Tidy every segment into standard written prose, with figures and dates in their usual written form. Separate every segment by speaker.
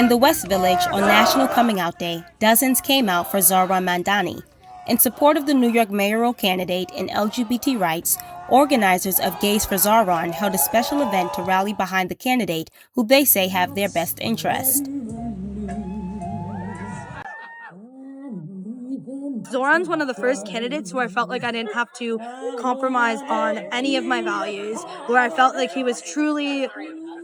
Speaker 1: In the West Village on National Coming Out Day, dozens came out for Zohran Mamdani. In support of the New York mayoral candidate in LGBT rights, organizers of Gays for Zohran held a special event to rally behind the candidate who they say have their best interest.
Speaker 2: Zohran's one of the first candidates where I felt like I didn't have to compromise on any of my values, where I felt like he was truly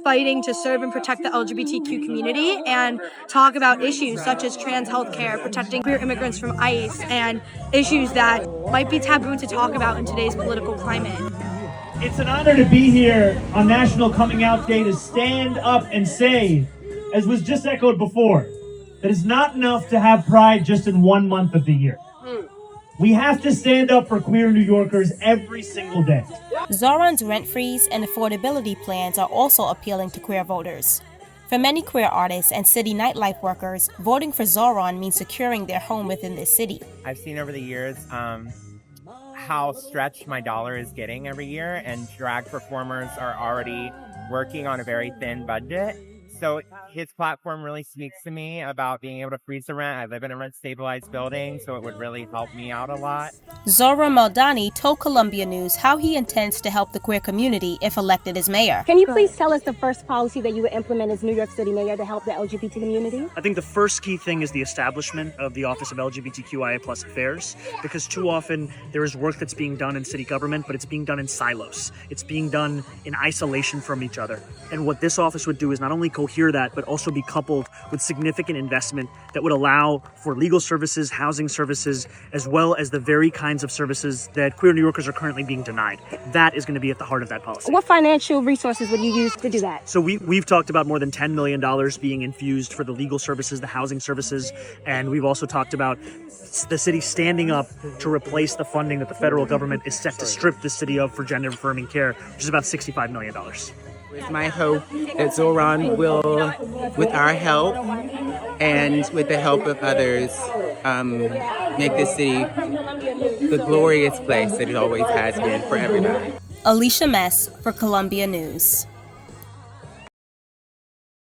Speaker 2: fighting to serve and protect the LGBTQ community and talk about issues such as trans healthcare, protecting queer immigrants from ICE, and issues that might be taboo to talk about in today's political climate.
Speaker 3: It's an honor to be here on National Coming Out Day to stand up and say, as was just echoed before, that it's not enough to have pride just in 1 month of the year. We have to stand up for queer New Yorkers every single day.
Speaker 1: Zohran's rent freeze and affordability plans are also appealing to queer voters. For many queer artists and city nightlife workers, voting for Zohran means securing their home within the city.
Speaker 4: I've seen over the years how stretched my dollar is getting every year, and drag performers are already working on a very thin budget. So his platform really speaks to me about being able to freeze the rent. I live in a rent-stabilized building, so it would really help me out a lot.
Speaker 1: Zohran Mamdani told Columbia News how he intends to help the queer community if elected as mayor.
Speaker 5: Can you please tell us the first policy that you would implement as New York City mayor to help the LGBT community?
Speaker 6: I think the first key thing is the establishment of the Office of LGBTQIA+ Affairs, because too often there is work that's being done in city government, but it's being done in silos. It's being done in isolation from each other. And what this office would do is not only cohere that, but also be coupled with significant investment that would allow for legal services, housing services, as well as the very kinds of services that queer New Yorkers are currently being denied. That is going to be at the heart of that policy.
Speaker 5: What financial resources would you use to do that?
Speaker 6: So we've talked about more than $10 million being infused for the legal services, the housing services, and we've also talked about the city standing up to replace the funding that the federal government is set to strip the city of for gender-affirming care, which is about $65 million.
Speaker 7: It's my hope that Zohran will, with our help and with the help of others, make this city the glorious place that it always has been for everybody.
Speaker 1: Alisha for Columbia News.